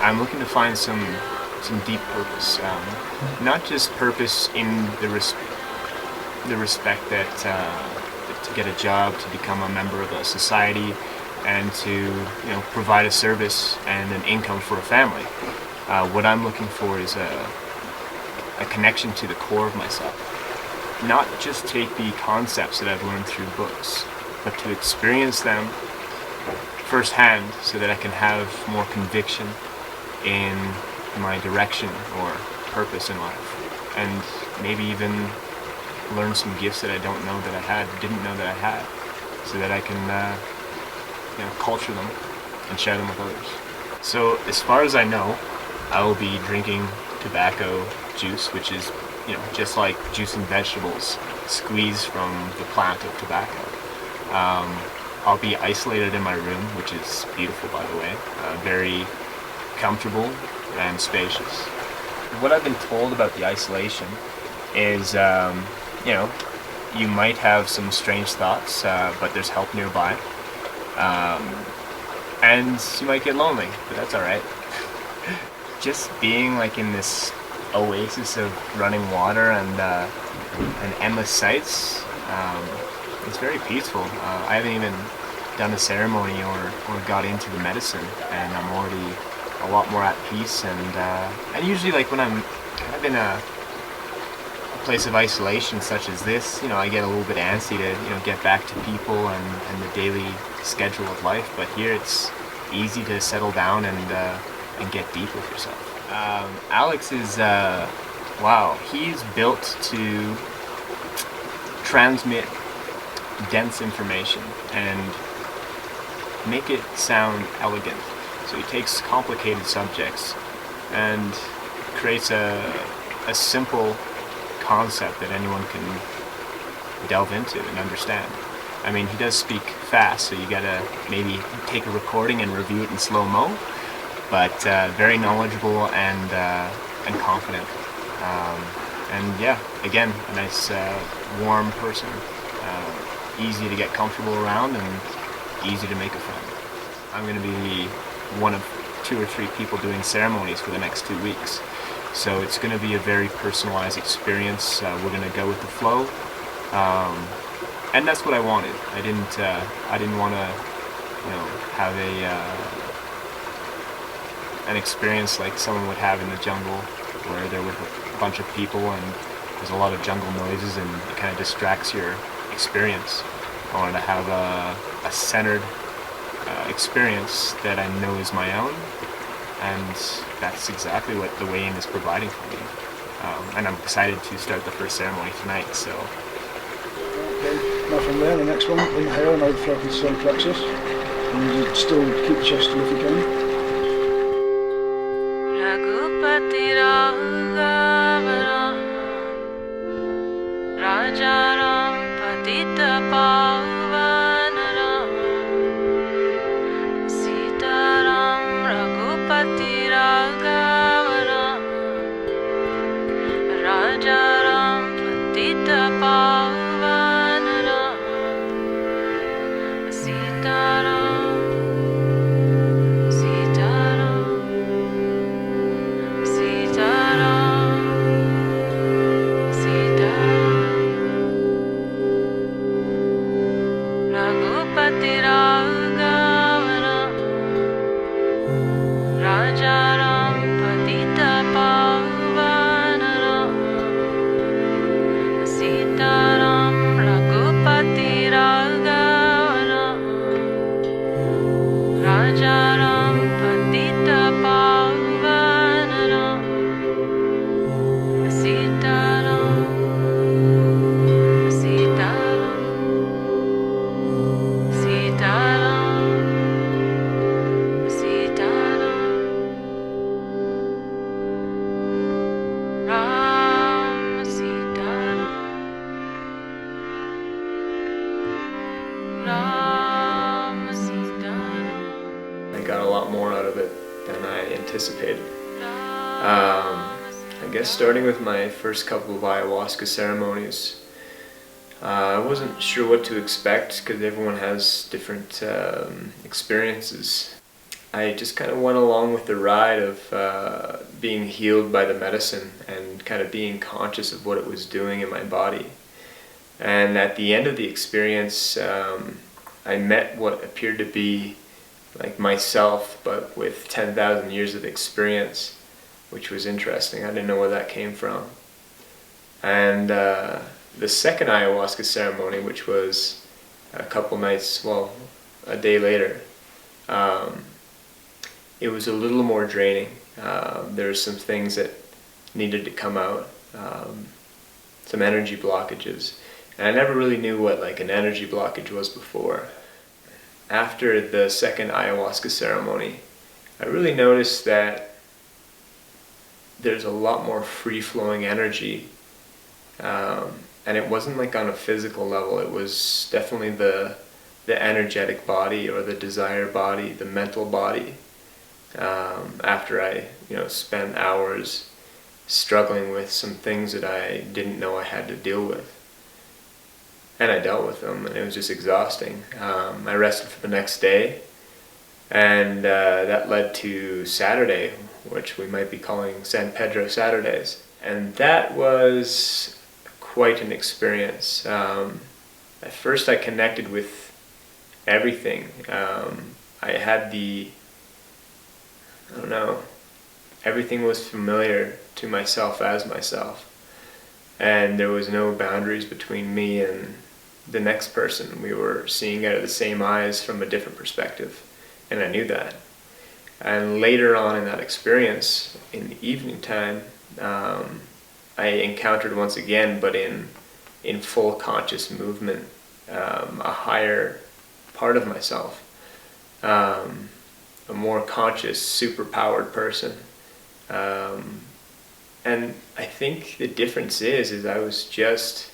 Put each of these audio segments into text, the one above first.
I'm looking to find some deep purpose, not just purpose in the respect that to get a job, to become a member of a society, and to provide a service and an income for a family. What I'm looking for is a connection to the core of myself. Not just take the concepts that I've learned through books, but to experience them firsthand so that I can have more conviction in my direction or purpose in life, and maybe even learn some gifts that I didn't know that I had, so that I can culture them and share them with others. So as far as I know, I will be drinking tobacco juice, which is just like juicing vegetables squeezed from the plant of tobacco. I'll be isolated in my room, which is beautiful, by the way, very comfortable and spacious. What I've been told about the isolation is, you might have some strange thoughts, but there's help nearby. And you might get lonely, but that's alright. Just being like in this oasis of running water and endless sights, it's very peaceful. I haven't even done a ceremony or got into the medicine, and I'm already a lot more at peace. And usually, like when I'm kind of in a place of isolation such as this, I get a little bit antsy to get back to people and the daily schedule of life. But here it's easy to settle down and get deep with yourself. Alex is wow. He's built to transmit dense information and make it sound elegant. So he takes complicated subjects and creates a simple concept that anyone can delve into and understand. I mean, he does speak fast, so you gotta maybe take a recording and review it in slow-mo, but very knowledgeable and confident. And yeah, again, a nice warm person, easy to get comfortable around and easy to make a friend. I'm going to be one of 2 or 3 people doing ceremonies for the next 2 weeks. So it's going to be a very personalized experience. We're going to go with the flow. And that's what I wanted. I didn't want to, have an experience like someone would have in the jungle, where they're with a bunch of people and there's a lot of jungle noises and it kind of distracts your experience. I wanted to have a centered experience that I know is my own, and that's exactly what the weigh-in is providing for me. And I'm excited to start the first ceremony tonight. So. Okay, now from there, the next one, inhale and overflow from the solar plexus, and you still keep the chest still if you can. Got a lot more out of it than I anticipated. I guess starting with my first couple of ayahuasca ceremonies, I wasn't sure what to expect because everyone has different experiences. I just kind of went along with the ride of being healed by the medicine and kind of being conscious of what it was doing in my body. And at the end of the experience, I met what appeared to be like myself, but with 10,000 years of experience, which was interesting. I didn't know where that came from. And the second ayahuasca ceremony, which was a couple nights, well, a day later, it was a little more draining. There were some things that needed to come out, some energy blockages. And I never really knew what like an energy blockage was before. After the second ayahuasca ceremony, I really noticed that there's a lot more free-flowing energy, and it wasn't like on a physical level. It was definitely the energetic body, or the desire body, the mental body. After I spent hours struggling with some things that I didn't know I had to deal with. And I dealt with them, and it was just exhausting. I rested for the next day, and that led to Saturday, which we might be calling San Pedro Saturdays. And that was quite an experience. At first I connected with everything. I had everything was familiar to myself as myself. And there was no boundaries between me and the next person. We were seeing out of the same eyes from a different perspective, and I knew that. And later on in that experience, in the evening time, I encountered once again, but in full conscious movement, a higher part of myself, a more conscious, superpowered person. And I think the difference is I was just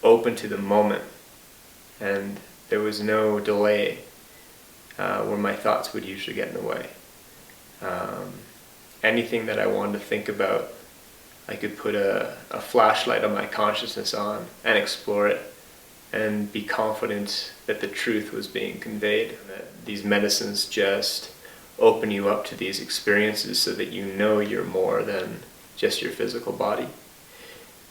open to the moment, and there was no delay where my thoughts would usually get in the way. Anything that I wanted to think about, I could put a flashlight on my consciousness on and explore it and be confident that the truth was being conveyed. That these medicines just open you up to these experiences so that you know you're more than just your physical body.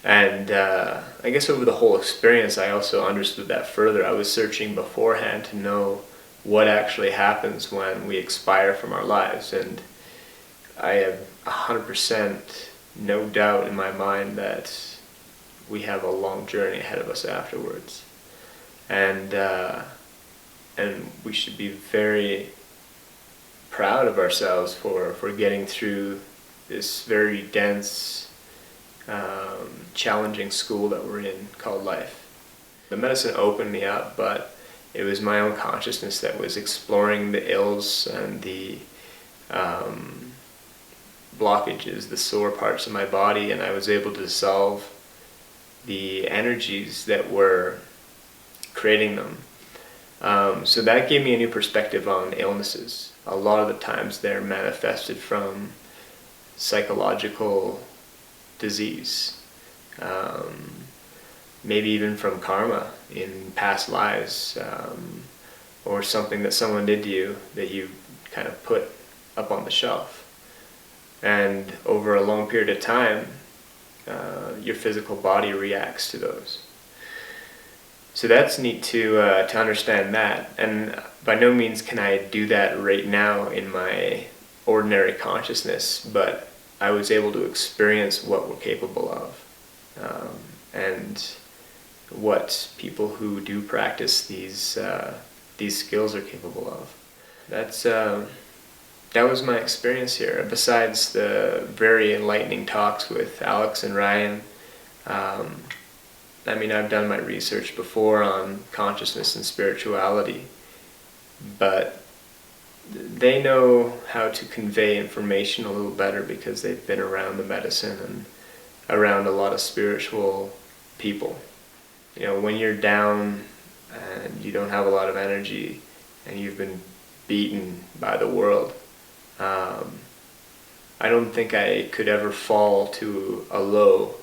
And I guess over the whole experience I also understood that further. I was searching beforehand to know what actually happens when we expire from our lives, and I have 100% no doubt in my mind that we have a long journey ahead of us afterwards. And we should be very proud of ourselves for getting through this very dense, challenging school that we're in called life. The medicine opened me up, but it was my own consciousness that was exploring the ills and the blockages, the sore parts of my body, and I was able to solve the energies that were creating them. So that gave me a new perspective on illnesses. A lot of the times they're manifested from psychological disease, maybe even from karma in past lives, or something that someone did to you that you kind of put up on the shelf. And over a long period of time, your physical body reacts to those. So that's neat to understand that. And by no means can I do that right now in my ordinary consciousness, but I was able to experience what we're capable of, and what people who do practice these skills are capable of. That was my experience here. Besides the very enlightening talks with Alex and Ryan, I've done my research before on consciousness and spirituality, but they know how to convey information a little better because they've been around the medicine and around a lot of spiritual people. When you're down and you don't have a lot of energy and you've been beaten by the world, I don't think I could ever fall to a low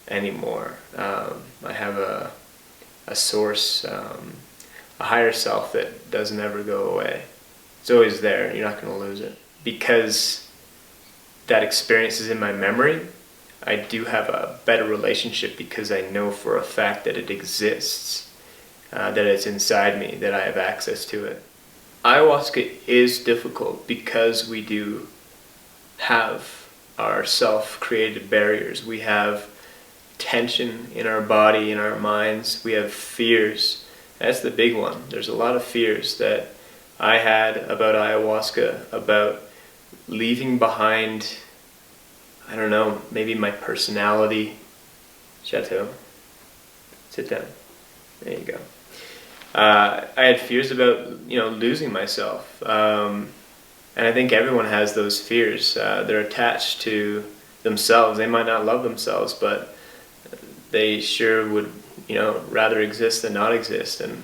anymore. I have a source, a higher self that doesn't ever go away. It's always there. You're not going to lose it. Because that experience is in my memory, I do have a better relationship because I know for a fact that it exists, that it's inside me, that I have access to it. Ayahuasca is difficult because we do have our self-created barriers. We have tension in our body, in our minds. We have fears. That's the big one. There's a lot of fears that I had about ayahuasca, about leaving behind, I don't know, maybe my personality. Chateau. Sit down. There you go. I had fears about, losing myself. And I think everyone has those fears. They're attached to themselves. They might not love themselves, but they sure would, rather exist than not exist. And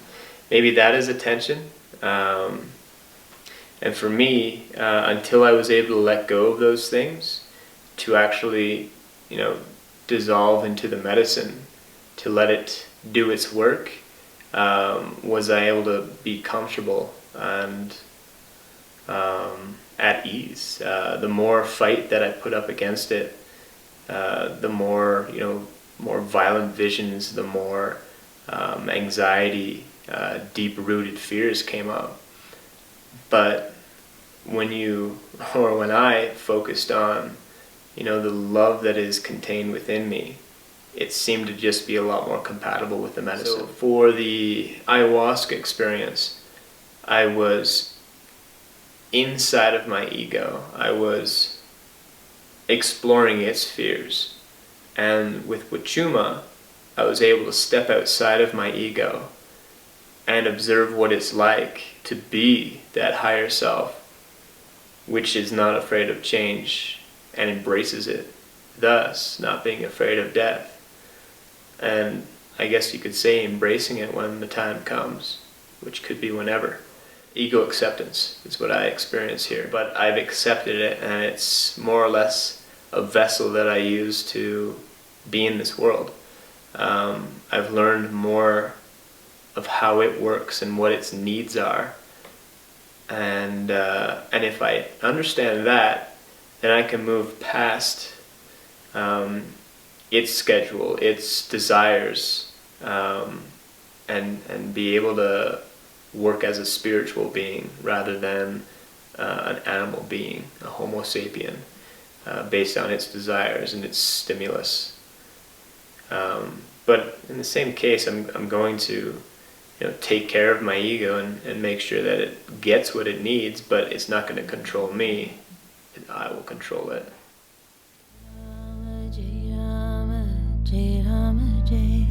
maybe that is a tension. And for me, until I was able to let go of those things, to actually, dissolve into the medicine, to let it do its work, was I able to be comfortable and at ease. The more fight that I put up against it, the more, more violent visions, the more anxiety, deep-rooted fears came up. But when I focused on, the love that is contained within me, it seemed to just be a lot more compatible with the medicine. So for the ayahuasca experience, I was inside of my ego. I was exploring its fears. And with Wachuma, I was able to step outside of my ego and observe what it's like to be that higher self, which is not afraid of change and embraces it, thus not being afraid of death. And I guess you could say embracing it when the time comes, which could be whenever. Ego acceptance is what I experience here, but I've accepted it, and it's more or less a vessel that I use to be in this world. I've learned more of how it works and what its needs are, and if I understand that, then I can move past its schedule, its desires, and be able to work as a spiritual being rather than an animal being, a Homo sapien, based on its desires and its stimulus. But in the same case, I'm going to take care of my ego and make sure that it gets what it needs, but it's not going to control me. I will control it. Jai Rama, Jai